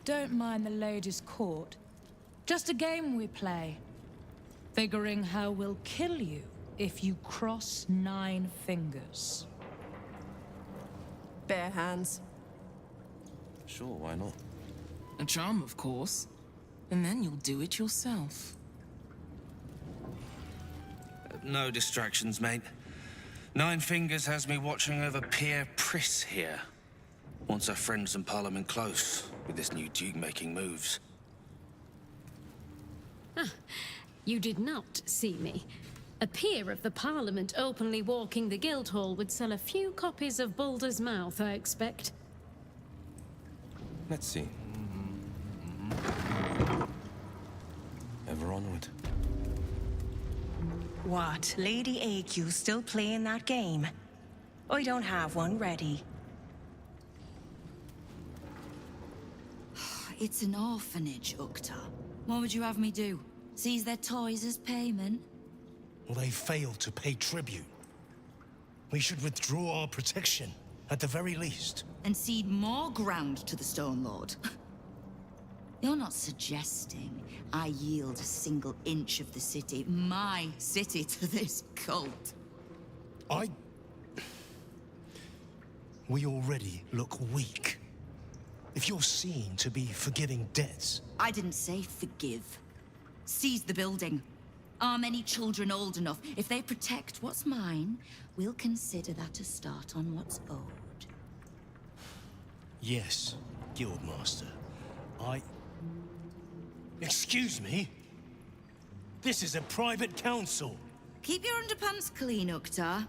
don't mind the ladies' court. Just a game we play. Figuring how we'll kill you if you cross 9 fingers. Bare hands. Sure, why not? A charm, of course. And then you'll do it yourself. No distractions, mate. 9 Fingers has me watching over Pierre Priss here. Wants her friends in Parliament close with this new Duke making moves. Ah, you did not see me. A peer of the Parliament openly walking the Guildhall would sell a few copies of Baldur's Mouth, I expect. Let's see. Ever onward. What? Lady AQ still playing that game? I don't have one ready. It's an orphanage, Ukta. What would you have me do? Seize their toys as payment? Well, they failed to pay tribute. We should withdraw our protection, at the very least. And cede more ground to the Stone Lord? You're not suggesting I yield a single inch of the city, my city, to this cult? We already look weak. If you're seen to be forgiving debts... I didn't say forgive. Seize the building. Are many children old enough? If they protect what's mine, we'll consider that a start on what's owed. Yes, Guildmaster. Excuse me? This is a private council. Keep your underpants clean, Uktar.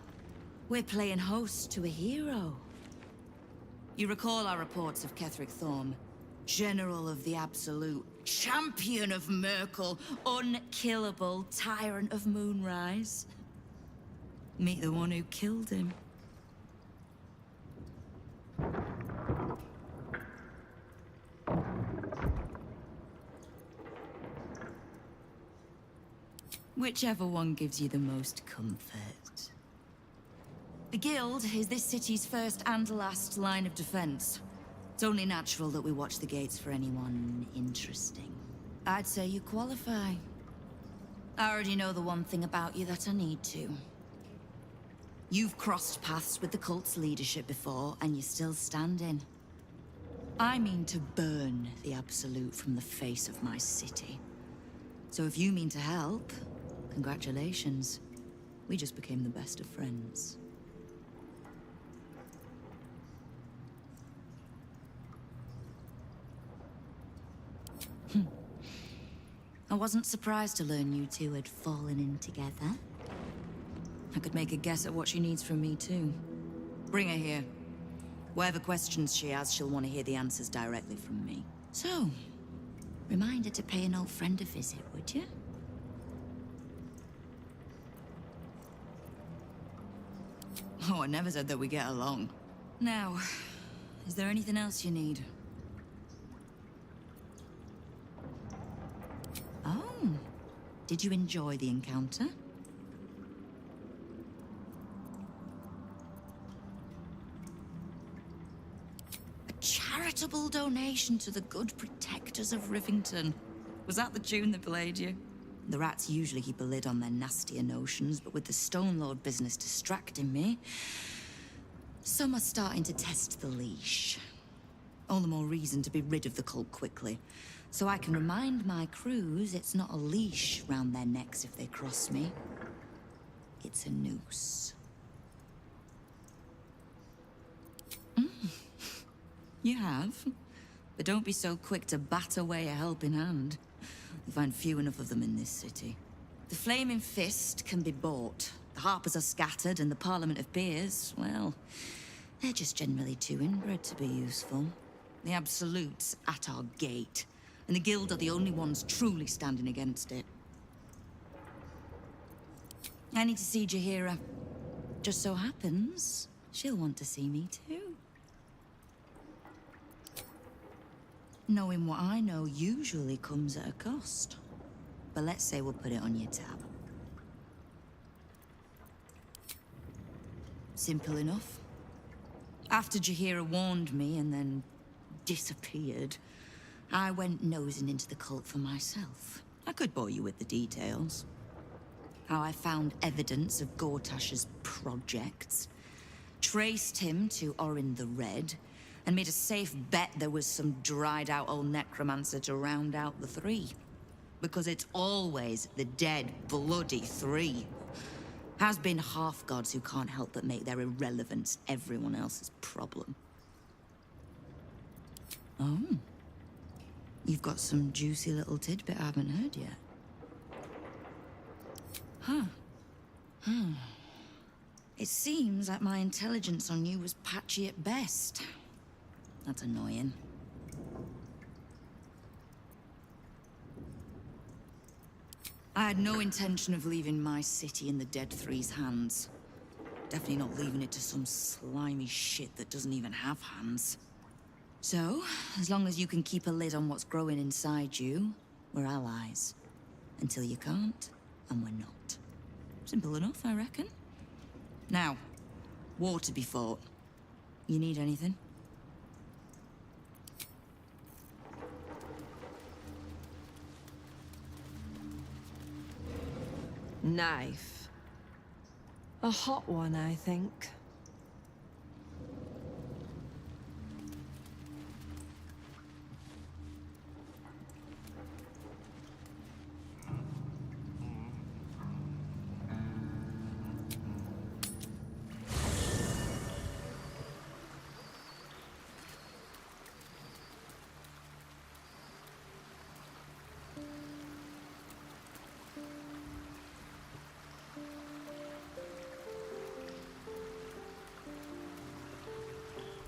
We're playing host to a hero. You recall our reports of Ketheric Thorm, General of the Absolute, Champion of Merkel, unkillable Tyrant of Moonrise. Meet the one who killed him. Whichever one gives you the most comfort. The Guild is this city's first and last line of defense. It's only natural that we watch the gates for anyone interesting. I'd say you qualify. I already know the one thing about you that I need to. You've crossed paths with the cult's leadership before, and you're still standing. I mean to burn the Absolute from the face of my city. So if you mean to help, congratulations. We just became the best of friends. I wasn't surprised to learn you two had fallen in together. I could make a guess at what she needs from me, too. Bring her here. Whatever questions she has, she'll want to hear the answers directly from me. So, remind her to pay an old friend a visit, would you? Oh, I never said that we get along. Now, is there anything else you need? Oh, did you enjoy the encounter? A charitable donation to the good protectors of Rivington. Was that the tune that played you? The rats usually keep a lid on their nastier notions, but with the Stone Lord business distracting me, some are starting to test the leash. All the more reason to be rid of the cult quickly, so I can remind my crews it's not a leash round their necks if they cross me. It's a noose. You have, but don't be so quick to bat away a helping hand. You find few enough of them in this city. The Flaming Fist can be bought. The Harpers are scattered, and the Parliament of Peers, well, they're just generally too inbred to be useful. The Absolute's at our gate, and the Guild are the only ones truly standing against it. I need to see Jaheira. Just so happens, she'll want to see me too. Knowing what I know usually comes at a cost. But let's say we'll put it on your tab. Simple enough. After Jaheira warned me and then disappeared, I went nosing into the cult for myself. I could bore you with the details. How I found evidence of Gortash's projects, traced him to Orin the Red, and made a safe bet there was some dried-out old necromancer to round out the three. Because it's always the dead, bloody three. Has been half-gods who can't help but make their irrelevance everyone else's problem. Oh. You've got some juicy little tidbit I haven't heard yet. Huh. It seems like my intelligence on you was patchy at best. That's annoying. I had no intention of leaving my city in the Dead Three's hands. Definitely not leaving it to some slimy shit that doesn't even have hands. So, as long as you can keep a lid on what's growing inside you, we're allies. Until you can't, and we're not. Simple enough, I reckon. Now, war to be fought. You need anything? Knife. A hot one, I think.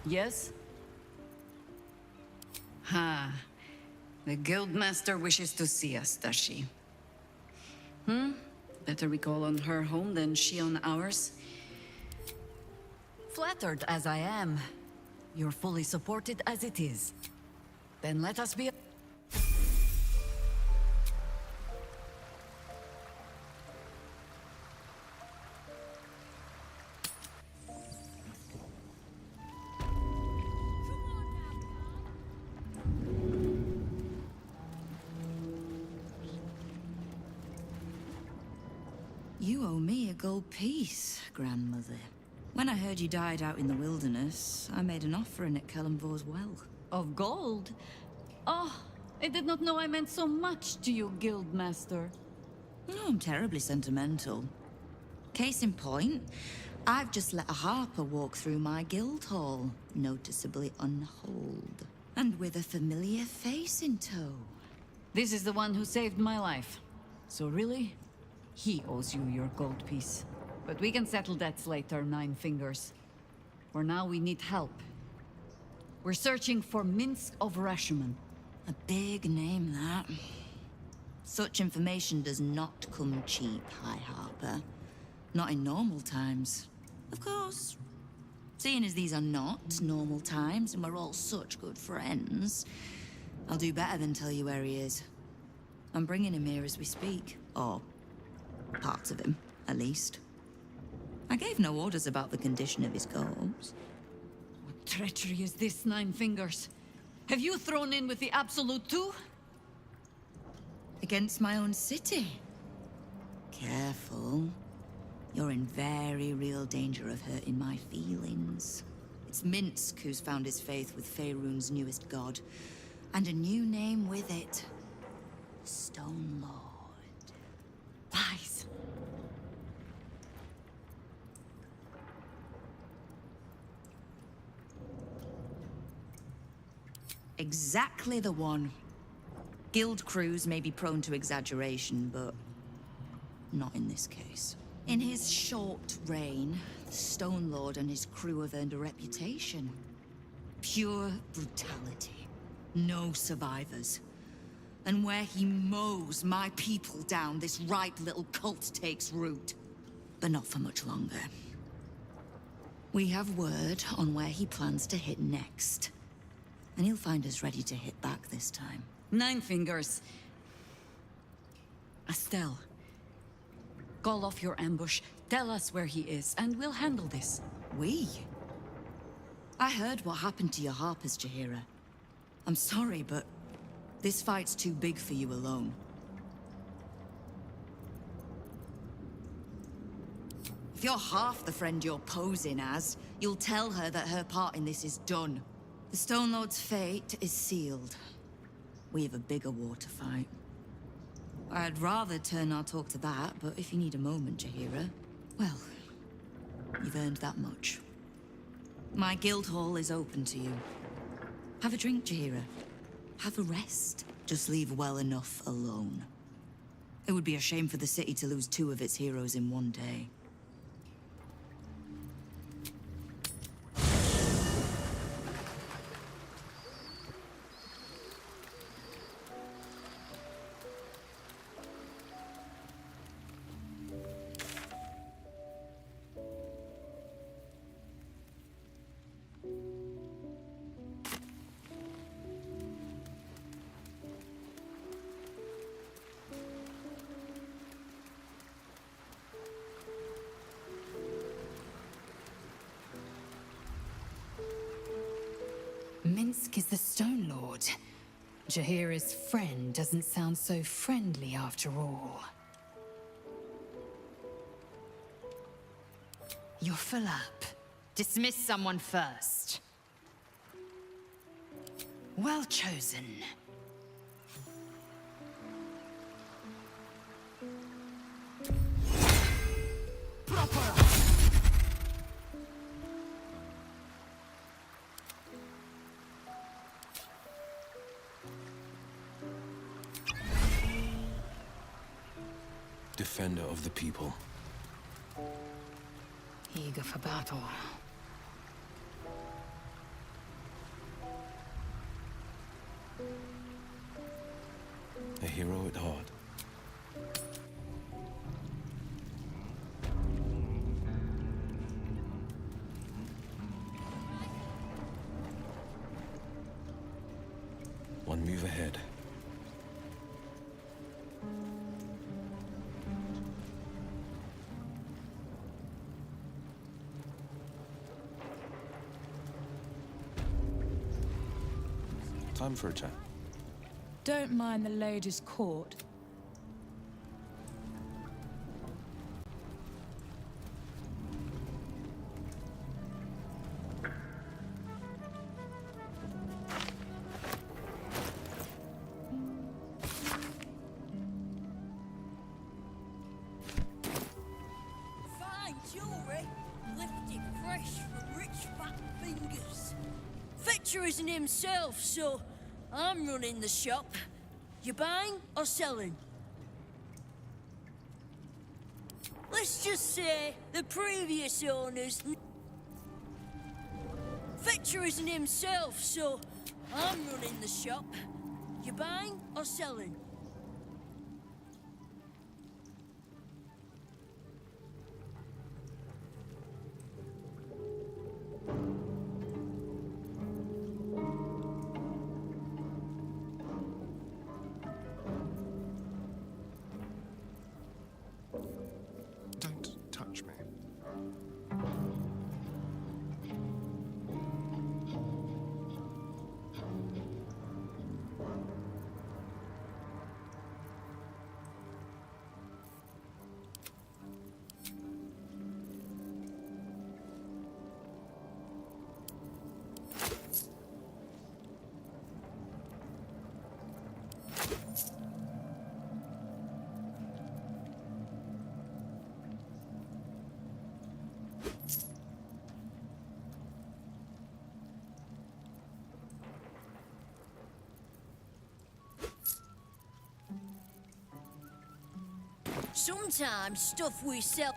Yes? Ha. The Guildmaster wishes to see us, does she? Better we call on her home than she on ours. Flattered as I am, you're fully supported as it is. Then let us be... You owe me a gold piece, grandmother. When I heard you died out in the wilderness, I made an offering at Kellenvor's well. Of gold? Oh, I did not know I meant so much to you, Guildmaster. No, I'm terribly sentimental. Case in point, I've just let a harper walk through my guild hall, noticeably unholed, and with a familiar face in tow. This is the one who saved my life. So really, he owes you your gold piece. But we can settle debts later, Nine Fingers. For now, we need help. We're searching for Minsk of Rashomon. A big name, that. Such information does not come cheap, High Harper. Not in normal times. Of course. Seeing as these are not normal times, and we're all such good friends, I'll do better than tell you where he is. I'm bringing him here as we speak. Or parts of him, at least. I gave no orders about the condition of his corpse. What treachery is this, Nine Fingers? Have you thrown in with the Absolute too? Against my own city. Careful. You're in very real danger of hurting my feelings. It's Minsk who's found his faith with Faerun's newest god. And a new name with it. Stone Lord. Lies. Exactly the one. Guild crews may be prone to exaggeration, but not in this case. In his short reign, the Stone Lord and his crew have earned a reputation. Pure brutality. No survivors. And where he mows my people down, this ripe little cult takes root. But not for much longer. We have word on where he plans to hit next. And he'll find us ready to hit back this time. Nine Fingers. Estelle. Call off your ambush, tell us where he is, and we'll handle this. We? I heard what happened to your harpers, Jaheira. I'm sorry, but This fight's too big for you alone. If you're half the friend you're posing as, you'll tell her that her part in this is done. The Stone Lord's fate is sealed. We have a bigger war to fight. I'd rather turn our talk to that, but if you need a moment, Jaheira, well, you've earned that much. My guild hall is open to you. Have a drink, Jaheira. Have a rest. Just leave well enough alone. It would be a shame for the city to lose 2 of its heroes in one day. Minsk is the Stone Lord. Jaheira's friend doesn't sound so friendly after all. You're full up. Dismiss someone first. Well chosen. Defender of the people. Eager for battle. A hero at heart. One move ahead. Time for a chat. Don't mind the lady's court. Fine jewelry, lifted fresh from rich fat fingers. Fetcher isn't himself, so I'm running the shop. You buying or selling? Let's just say the previous owners... Fetcher isn't himself, so I'm running the shop. You buying or selling? Don't touch me. Sometimes stuff we sell...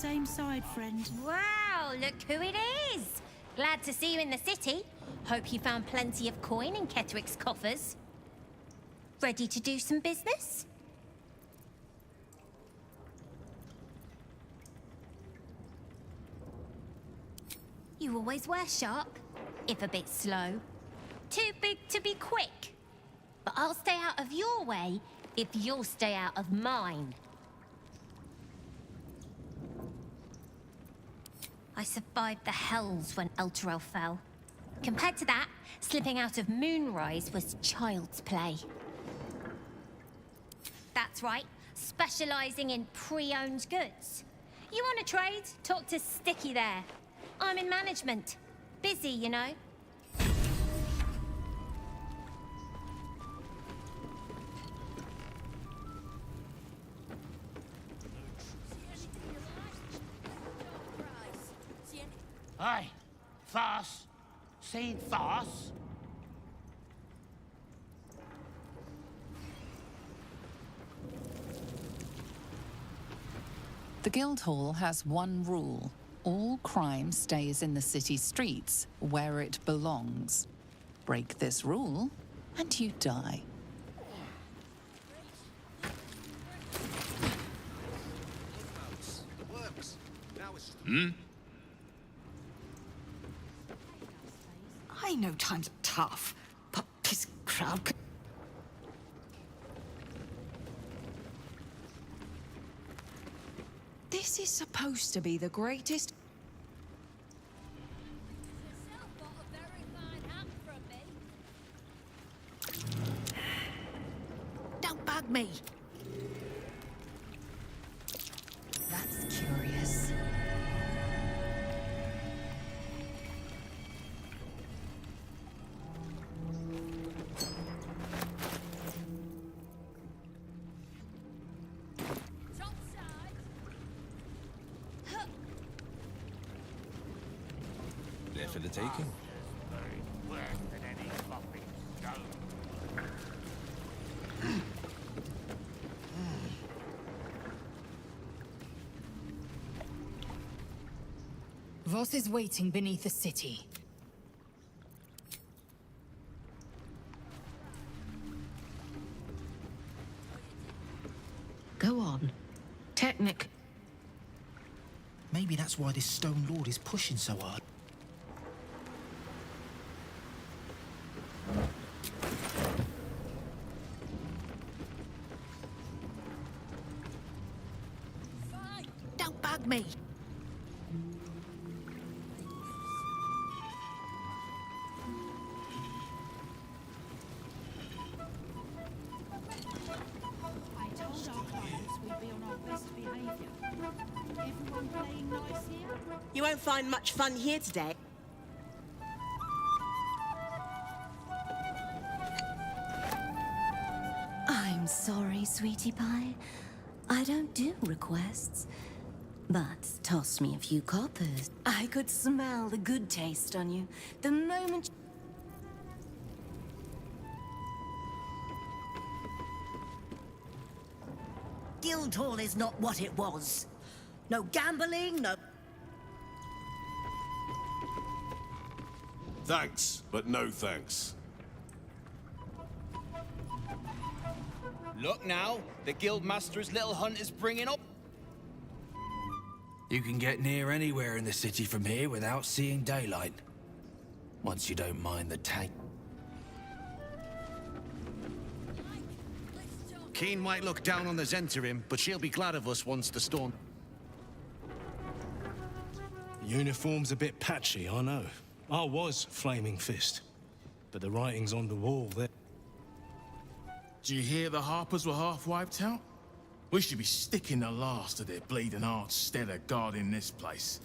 same side, friend. Wow, look who it is! Glad to see you in the city. Hope you found plenty of coin in Ketherick's coffers. Ready to do some business? You always were sharp, if a bit slow. Too big to be quick. But I'll stay out of your way if you'll stay out of mine. I survived the hells when Elturel fell. Compared to that, slipping out of Moonrise was child's play. That's right, specializing in pre-owned goods. You want to trade? Talk to Sticky there. I'm in management. Busy, you know. Hey, farce. Seen farce? The Guildhall has one rule. All crime stays in the city streets, where it belongs. Break this rule, and you die. Hmm? I know times are tough, but this crowd could... This is supposed to be the greatest... Don't bug me! That's curious. There for the taking. Voss is waiting beneath the city. Go on. Technic. Maybe that's why this Stone Lord is pushing so hard. Don't bug me! I told our clients we'd be on our best behavior. Everyone playing nice here? You won't find much fun here today. I'm sorry, sweetie pie. I don't do requests. But toss me a few coppers. I could smell the good taste on you the moment... Guildhall is not what it was. No gambling, no... Thanks, but no thanks. Look now, the Guildmaster's little hunt is bringing up. You can get near anywhere in the city from here without seeing daylight. Once you don't mind the tank. Keen might look down on the Zentarim, but she'll be glad of us once the storm... Uniform's a bit patchy, I know. I was Flaming Fist. But the writing's on the wall there. Do you hear the Harpers were half wiped out? We should be sticking the last of their bleeding hearts instead of guarding this place.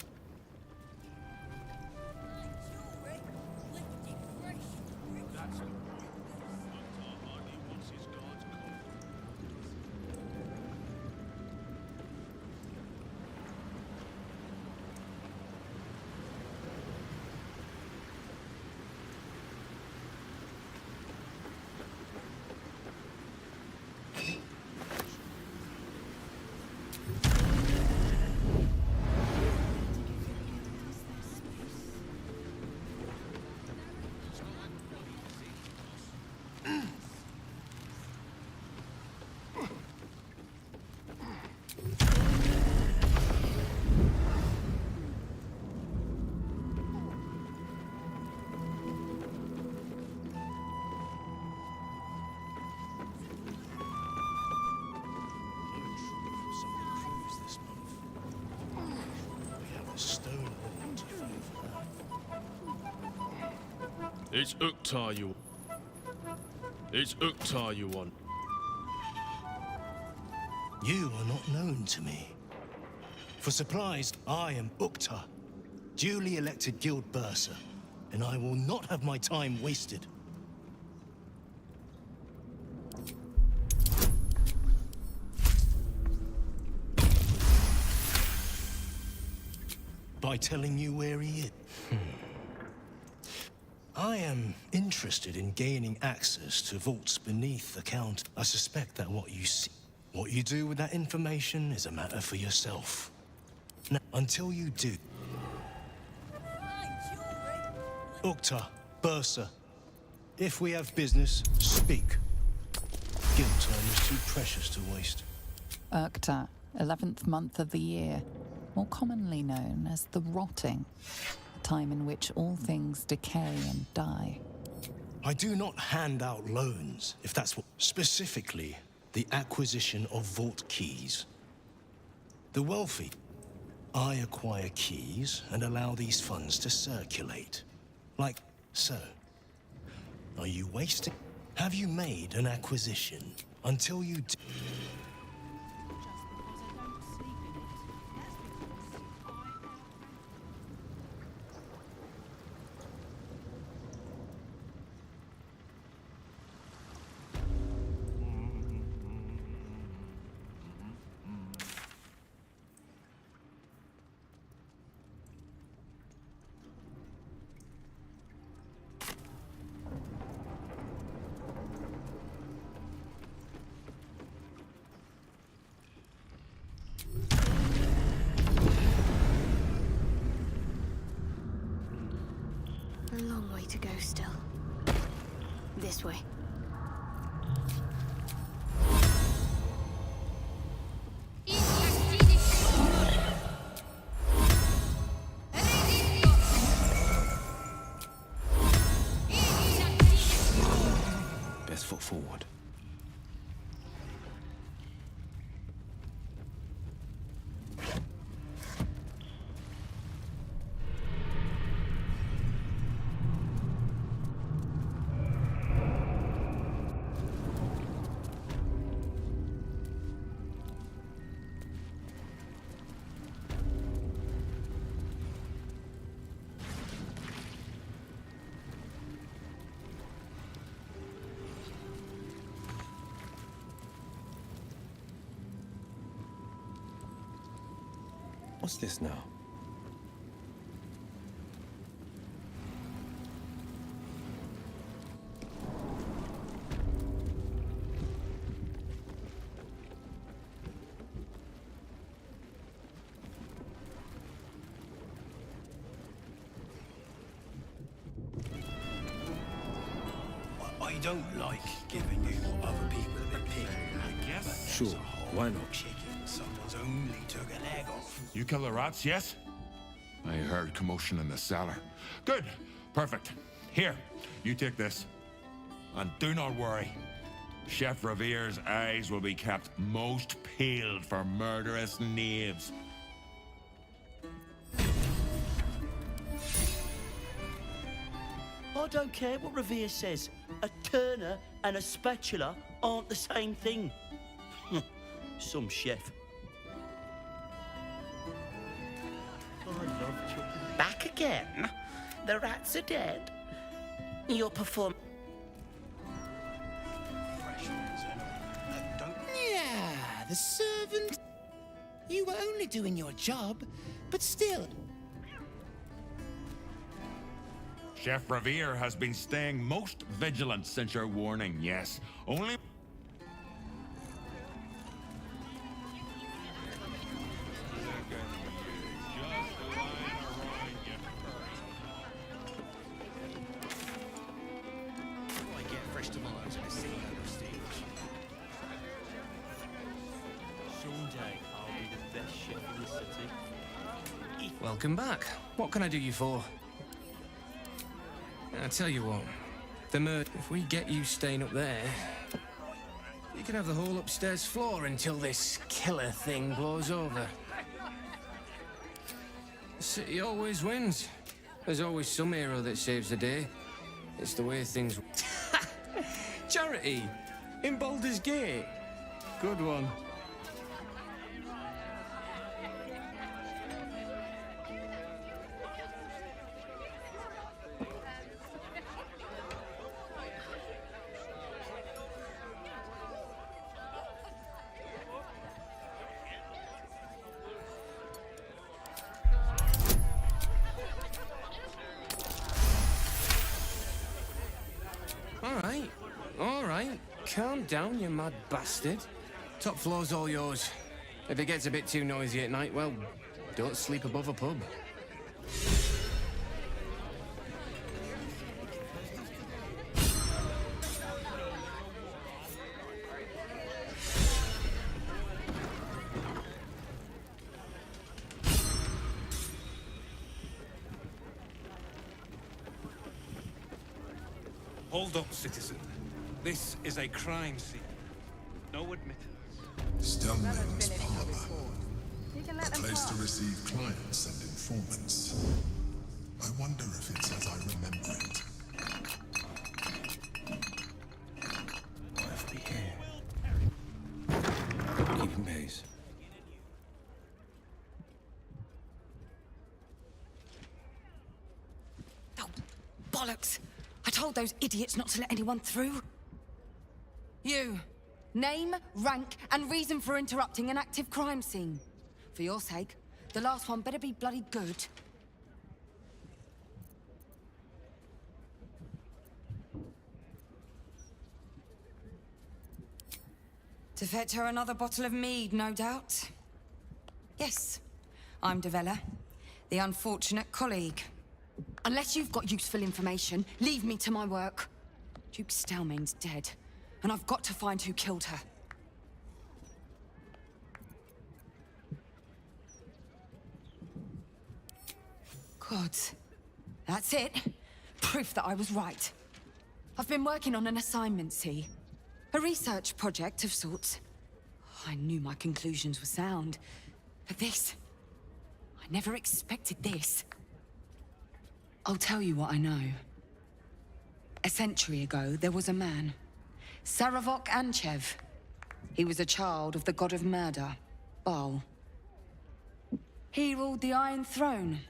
stone wall to fall for that. It's Uktar you... It's Uktar you want. You are not known to me. For surprise, I am Uktar, duly elected guild bursar, and I will not have my time wasted. By telling you where he is. I am interested in gaining access to vaults beneath the counter. I suspect that what you see, what you do with that information is a matter for yourself. Now, until you do. Uktar, bursar, if we have business, speak. Guild time is too precious to waste. Uktar, 11th month of the year, more commonly known as the Rotting, a time in which all things decay and die. I do not hand out loans, if that's what... Specifically, the acquisition of vault keys. The wealthy. I acquire keys and allow these funds to circulate. Like so. Are you wasting? Have you made an acquisition? Until you do... A long way to go still. This way. Best foot forward. What's this now? I don't like giving you what other people have been picking. I guess. Sure, why not? Chicken. Someone's only took an egg off. You kill the rats, yes? I heard commotion in the cellar. Good. Perfect. Here, you take this. And do not worry. Chef Revere's eyes will be kept most peeled for murderous knaves. I don't care what Revere says. A turner and a spatula aren't the same thing. Some chef. I love chicken. Back again? The rats are dead. Your perform... Yeah, the servant. You were only doing your job, but still. Chef Revere has been staying most vigilant since your warning, yes. Only... Welcome back. What can I do you for? I tell you what, if we get you staying up there, you can have the whole upstairs floor until this killer thing blows over. The city always wins. There's always some hero that saves the day. It's the way things... Charity! In Baldur's Gate. Good one. All right. Calm down, you mad bastard. Top floor's all yours. If it gets a bit too noisy at night, well, don't sleep above a pub. Hold up, citizen. This is a crime scene. No admittance. Stoneman's Parlour. A place to receive clients and informants. I wonder if it's as I remember it. I'll be here. Keep him pace. Oh, bollocks! I told those idiots not to let anyone through. You. Name, rank, and reason for interrupting an active crime scene. For your sake, the last one better be bloody good. To fetch her another bottle of mead, no doubt. Yes, I'm Devella, the unfortunate colleague. Unless you've got useful information, leave me to my work. Duke Stelmane's dead, and I've got to find who killed her. God, that's it. Proof that I was right. I've been working on an assignment, see? A research project of sorts. I knew my conclusions were sound, but this... I never expected this. I'll tell you what I know. A century ago, there was a man, Saravok Anchev. He was a child of the god of murder, Baal. He ruled the Iron Throne,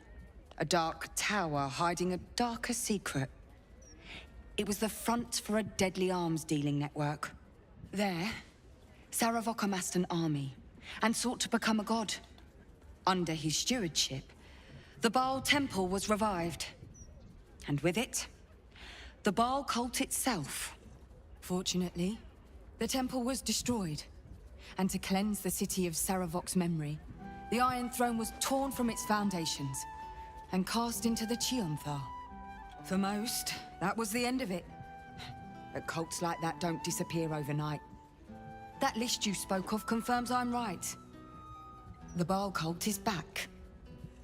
a dark tower hiding a darker secret. It was the front for a deadly arms-dealing network. There, Saravok amassed an army and sought to become a god. Under his stewardship, the Baal Temple was revived. And with it, the Baal cult itself. Fortunately, the temple was destroyed. And to cleanse the city of Saravok's memory, the Iron Throne was torn from its foundations and cast into the Chionthar. For most, that was the end of it. But cults like that don't disappear overnight. That list you spoke of confirms I'm right. The Baal cult is back.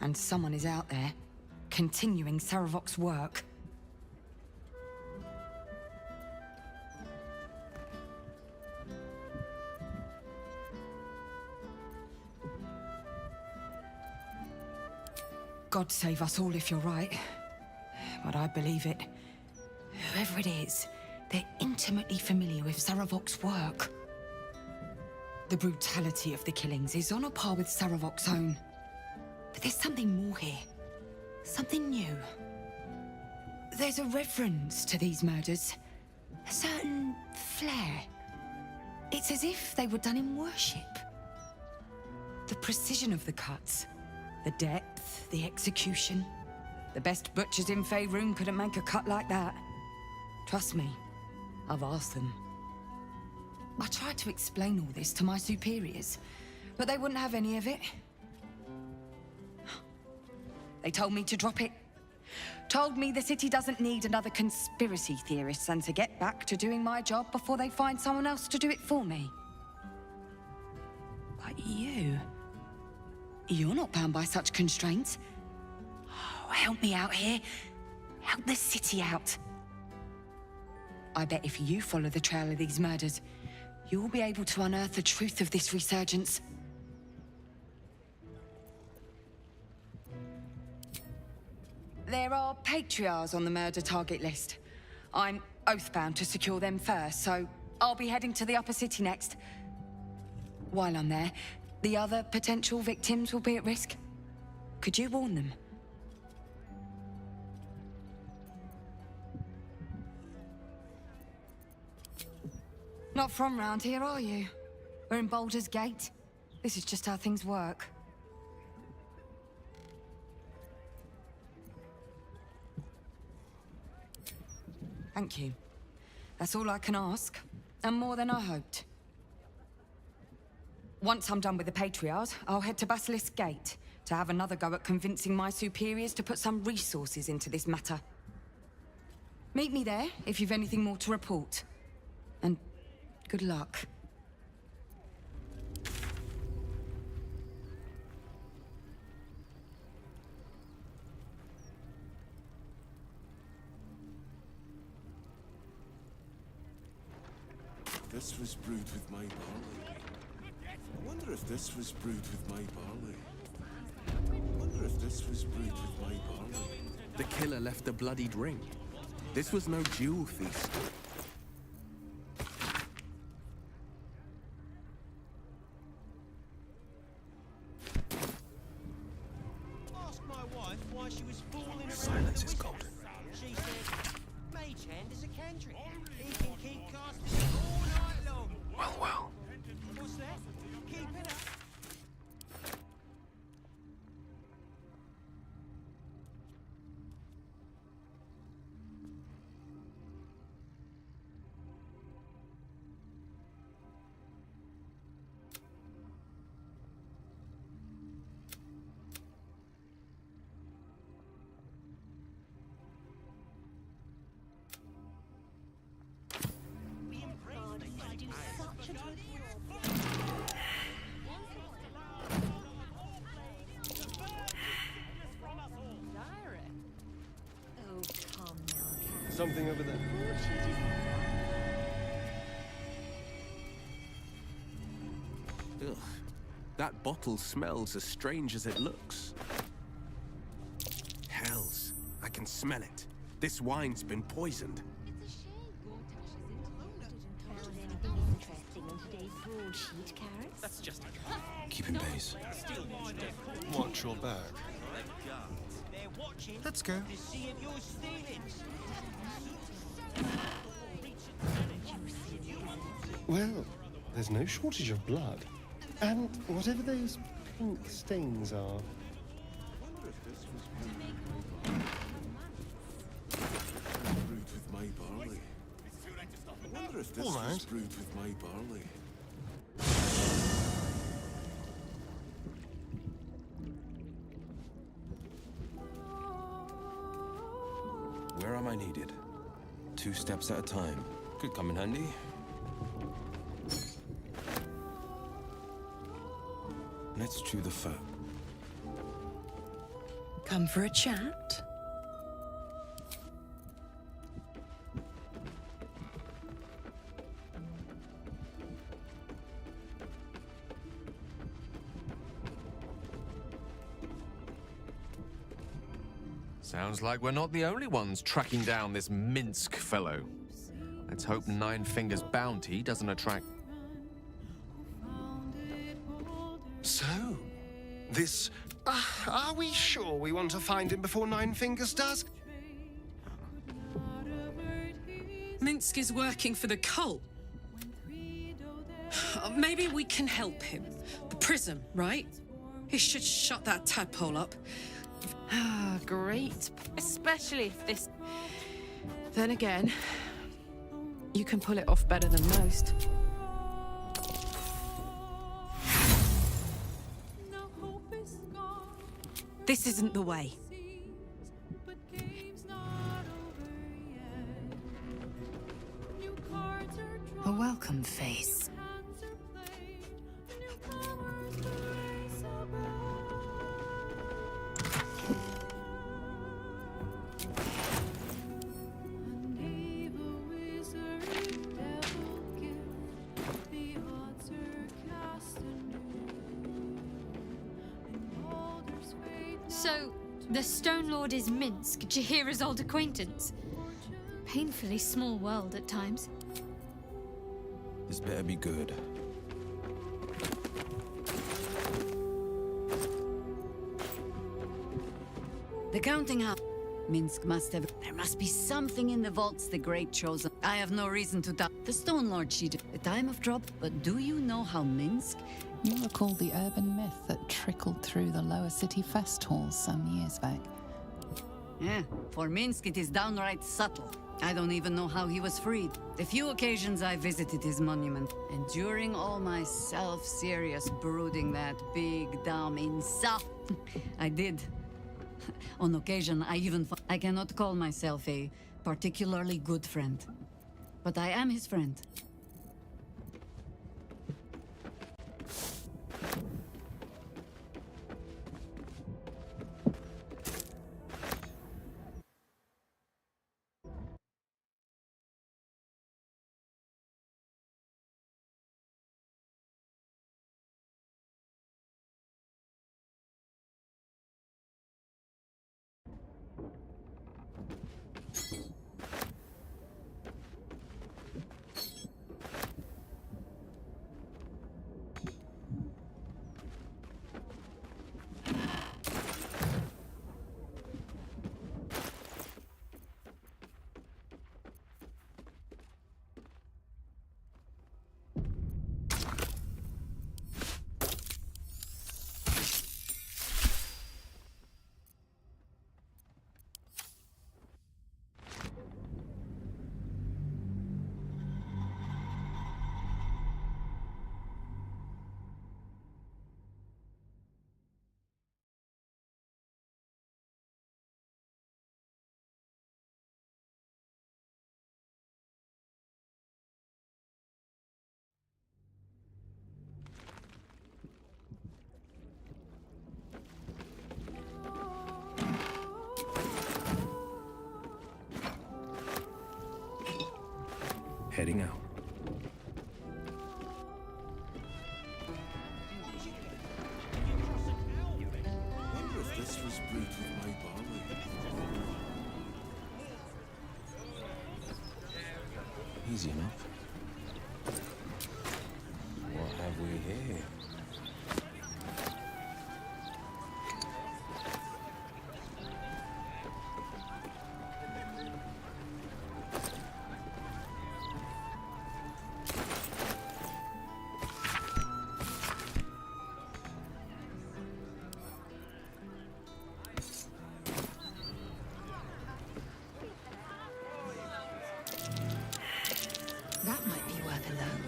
And someone is out there, continuing Saravok's work. God save us all if you're right. But I believe it. Whoever it is, they're intimately familiar with Saravok's work. The brutality of the killings is on a par with Saravok's own. But there's something more here. Something new. There's a reverence to these murders. A certain flair. It's as if they were done in worship. The precision of the cuts. The depth, the execution. The best butchers in Faerun couldn't make a cut like that. Trust me, I've asked them. I tried to explain all this to my superiors, but they wouldn't have any of it. They told me to drop it. Told me the city doesn't need another conspiracy theorist and to get back to doing my job before they find someone else to do it for me. But you're not bound by such constraints. Oh, help me out here. Help the city out. I bet if you follow the trail of these murders, you'll be able to unearth the truth of this resurgence. There are patriarchs on the murder target list. I'm oathbound to secure them first, so I'll be heading to the upper city next. While I'm there, the other potential victims will be at risk. Could you warn them? Not from round here, are you? We're in Baldur's Gate. This is just how things work. Thank you. That's all I can ask, and more than I hoped. Once I'm done with the Patriarchs, I'll head to Basilisk Gate to have another go at convincing my superiors to put some resources into this matter. Meet me there if you've anything more to report. And good luck. This was brewed with my barley. I wonder if this was brewed with my barley. I wonder if this was brewed with my barley. The killer left a bloodied ring. This was no jewel feast. Ask my wife why she was fooling around. Silence is golden. She said, Mage Hand is a cantrip. He can keep casting it all night long. Well, well. What's that? Keep it up. Something over there. Ugh. That bottle smells as strange as it looks. Hells, I can smell it. This wine's been poisoned. Found anything interesting in today's broadsheet, carrots? That's just Keep in pace. Watch your back. Let's go. To see if you're stealing. Well, there's no shortage of blood. And whatever those pink stains are. Brewed with my barley. I wonder if this was brewed with my barley. Where am I needed? 2 steps at a time. Could come in handy. Let's chew the fat. Come for a chat? Sounds like we're not the only ones tracking down this Minsk fellow. Let's hope Nine Fingers' bounty doesn't attract... So, this... are we sure we want to find him before Nine Fingers does? Minsk is working for the cult. Maybe we can help him. The prism, right? He should shut that tadpole up. Ah, great. Especially if this... Then again, you can pull it off better than most. This isn't the way. A welcome face. So, The Stone Lord is Minsk, Jahira's old acquaintance. Painfully small world at times. This better be good. The counting house. Minsk must have... There must be something in the vaults the Great chose. I have no reason to doubt. The Stone Lord cheated. The time of trouble. But do you know how Minsk... You recall the urban myth that trickled through the lower city fest halls some years back. Yeah, for Minsk it is downright subtle. I don't even know how he was freed. The few occasions I visited his monument, and during all my self-serious brooding that big dumb insult, I did. On occasion, I cannot call myself a particularly good friend. But I am his friend. Heading out. Wonder if this was brewed with my barley. Easy enough. What have we here? That might be worth a look.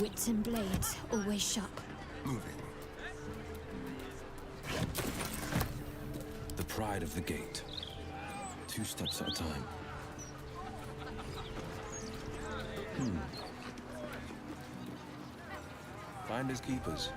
Wits and blades, always sharp. Moving. The pride of the gate. 2 steps at a time. Finders keepers.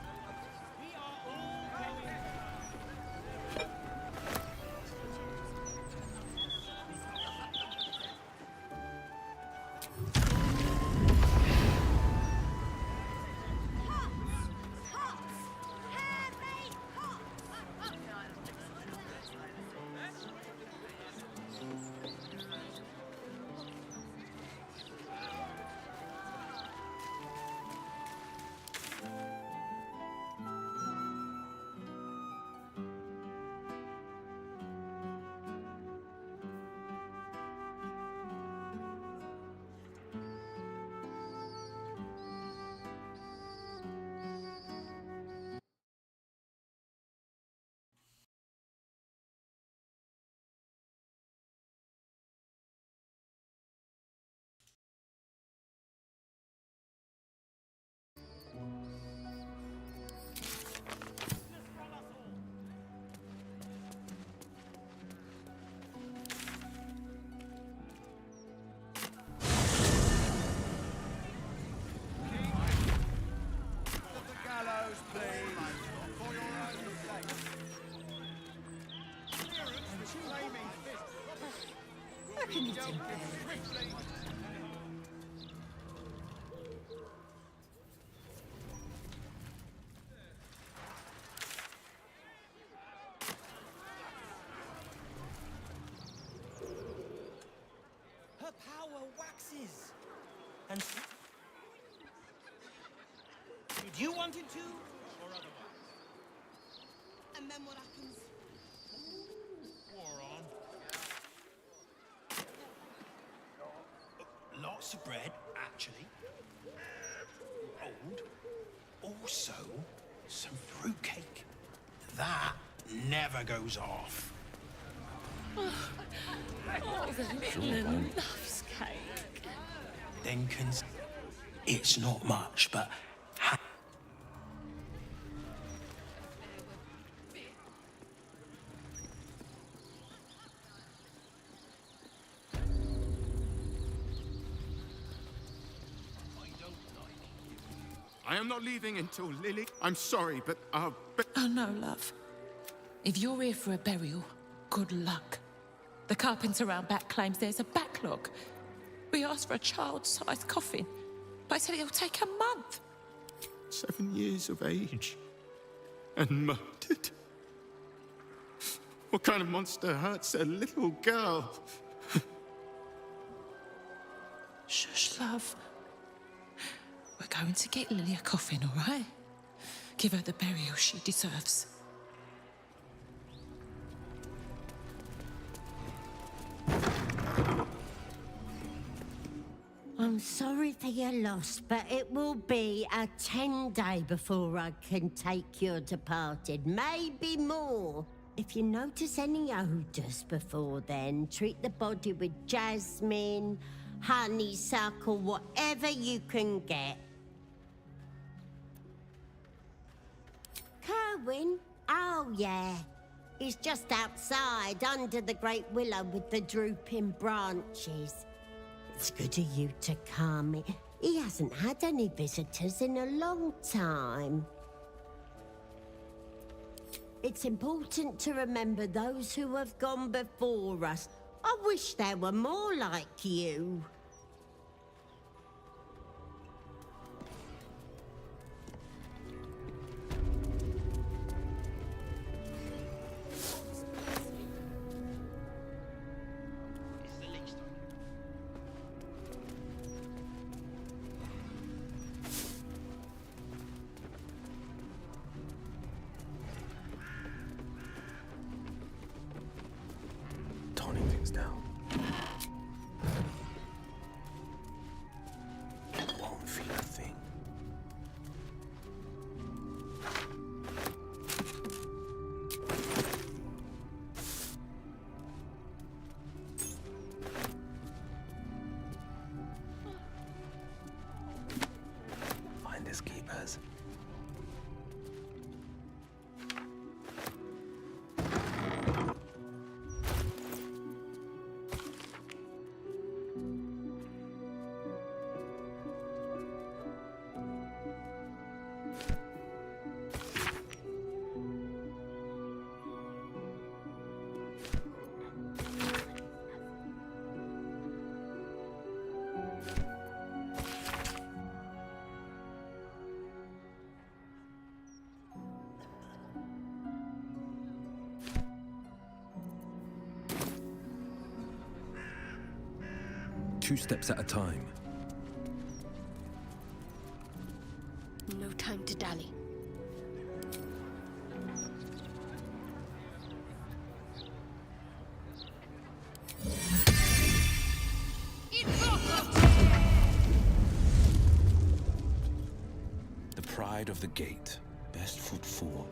Can you do better? And did you want it to, or otherwise? And then what happens? War on. Lots of bread, actually. Rolled. Also, some fruitcake. That never goes off. Oh, the little loves cake. Then it's not much, but I am not leaving until Lily. I'm sorry, but Oh no, love. If you're here for a burial, good luck. The carpenter round back claims there's a backlog. We asked for a child-sized coffin, but I said it'll take a month. 7 years of age and murdered. What kind of monster hurts a little girl? Shush, love. We're going to get Lily a coffin, all right? Give her the burial she deserves. I'm sorry for your loss, but it will be a 10-day before I can take your departed. Maybe more. If you notice any odours before then, treat the body with jasmine, honeysuckle, whatever you can get. Kerwin? Oh, yeah. He's just outside, under the great willow with the drooping branches. It's good of you to come. He hasn't had any visitors in a long time. It's important to remember those who have gone before us. I wish there were more like you. Toning things down. Won't feel a thing. Finders keepers. Two steps at a time. No time to dally. The pride of the gate. Best foot forward.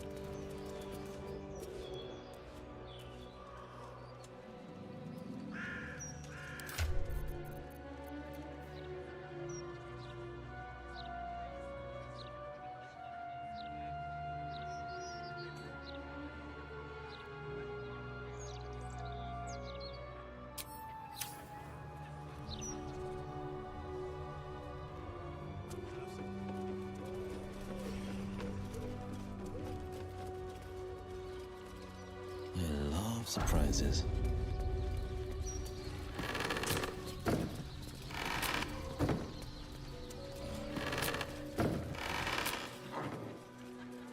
I love surprises.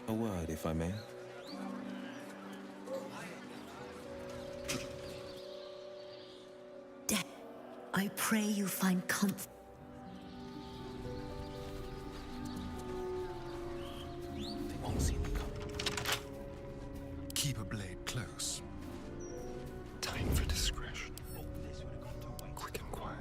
A word, if I may. I pray you find comfort. keep a blade close. Time for discretion. Quick and quiet.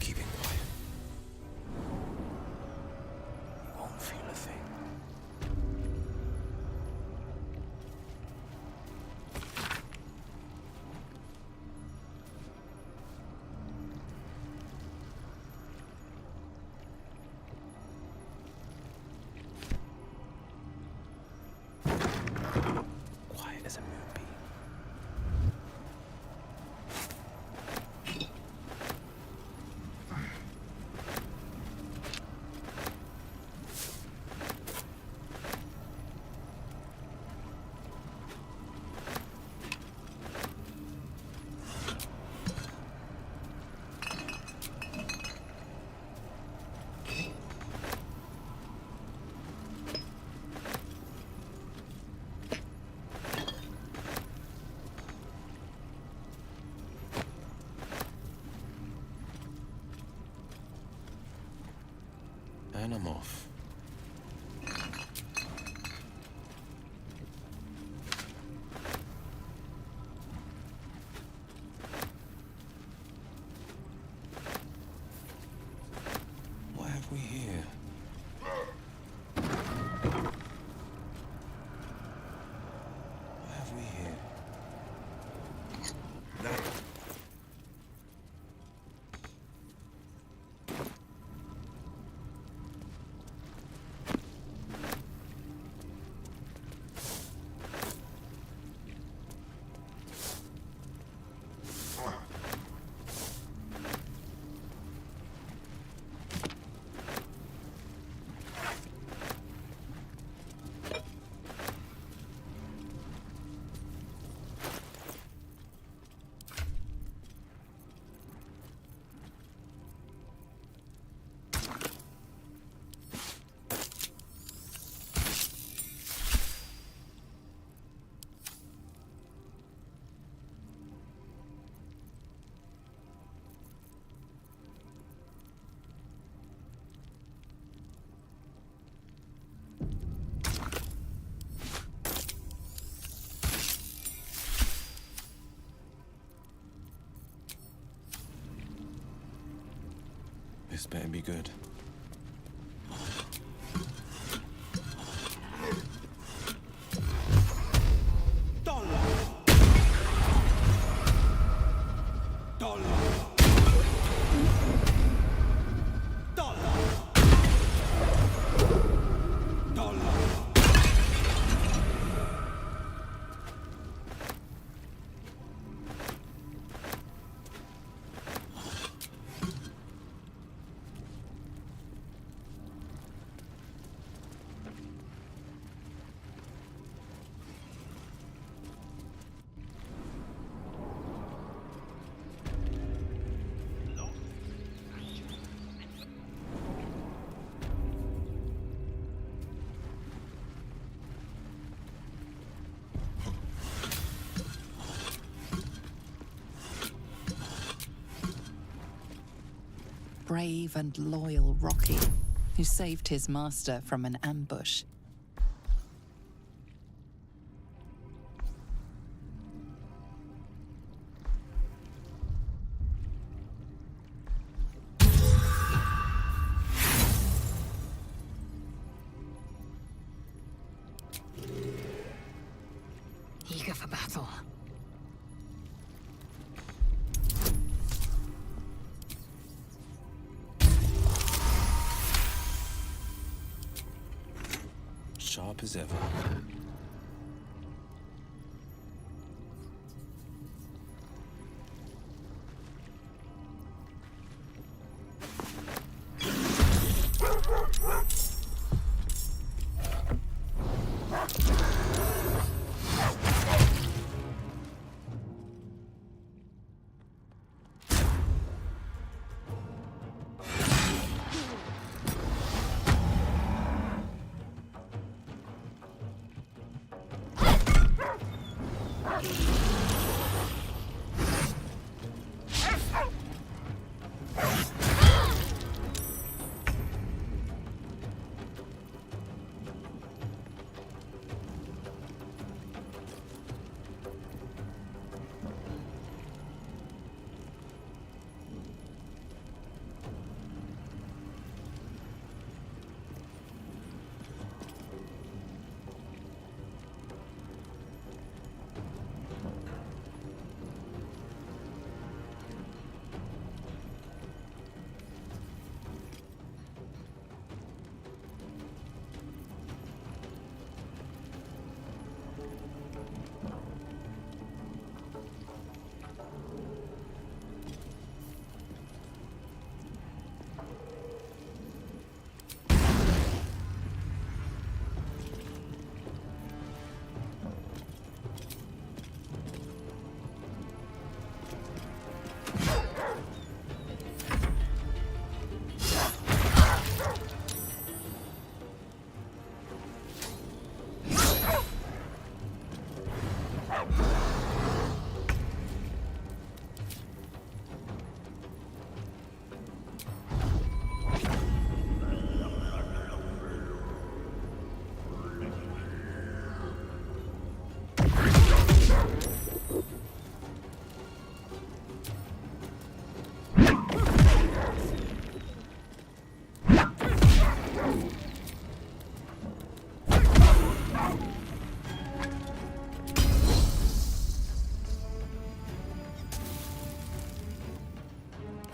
Keeping quiet. You won't feel a thing. Quiet as a moonbeam. And I'm off. What have we here? What have we here? This better be good. Brave and loyal Rocky, who saved his master from an ambush. Eager for battle. Sharp as ever.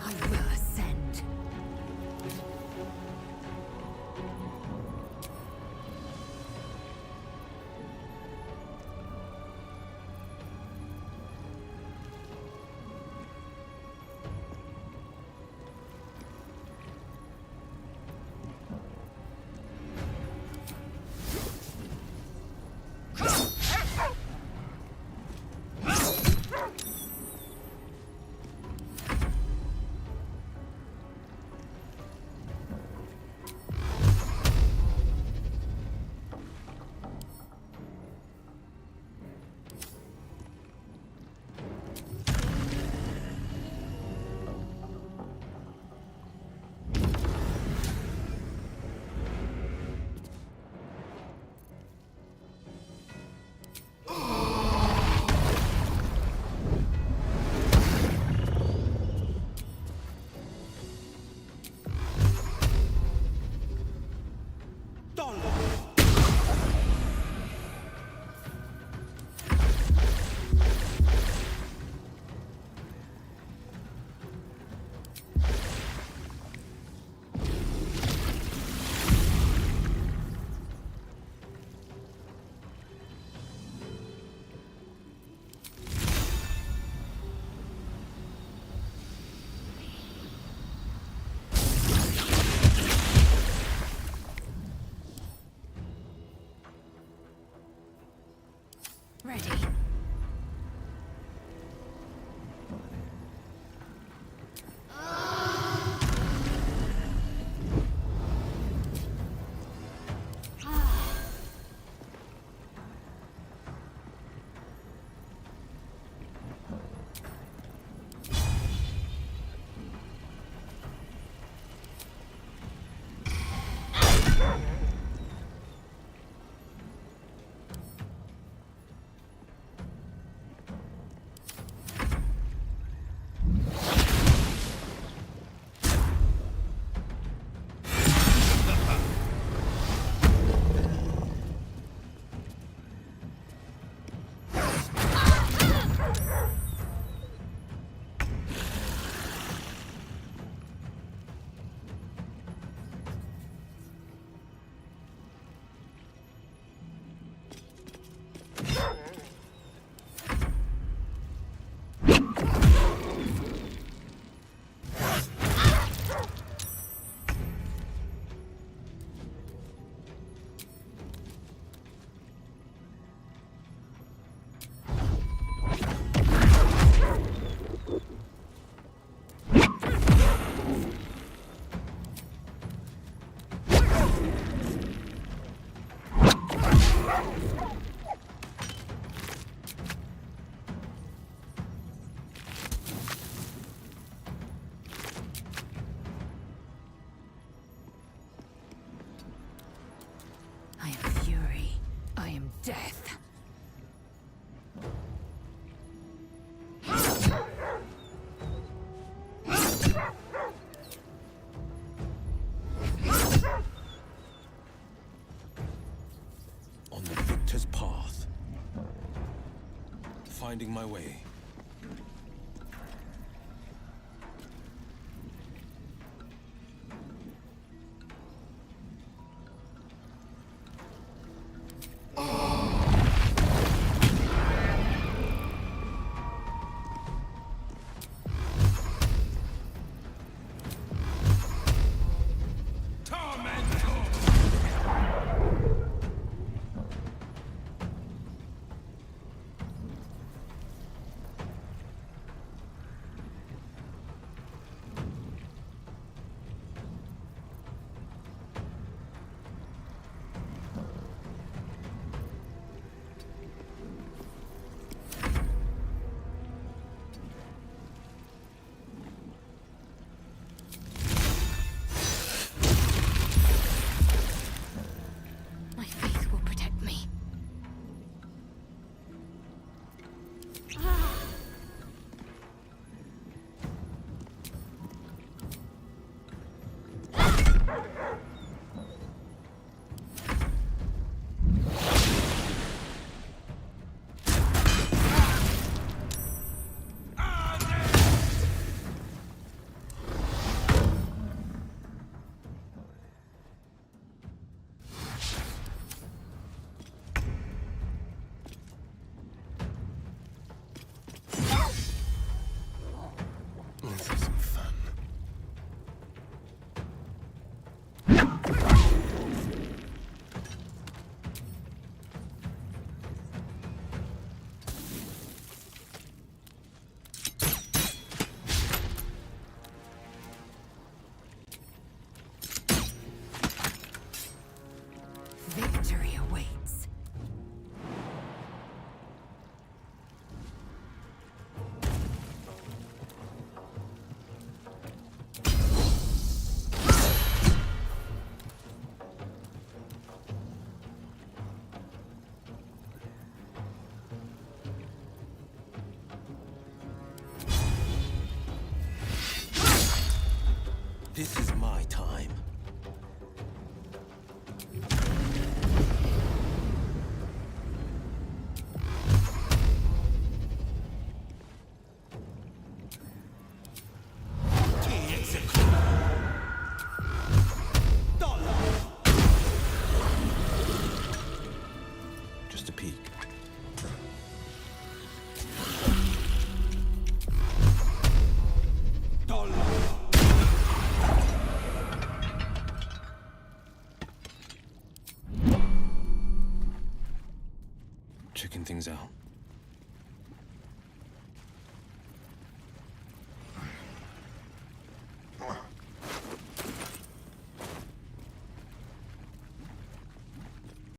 I will ascend. Ready. I am fury. I am death. On the victor's path. Finding my way. This is my time. Just a peek. Checking things out.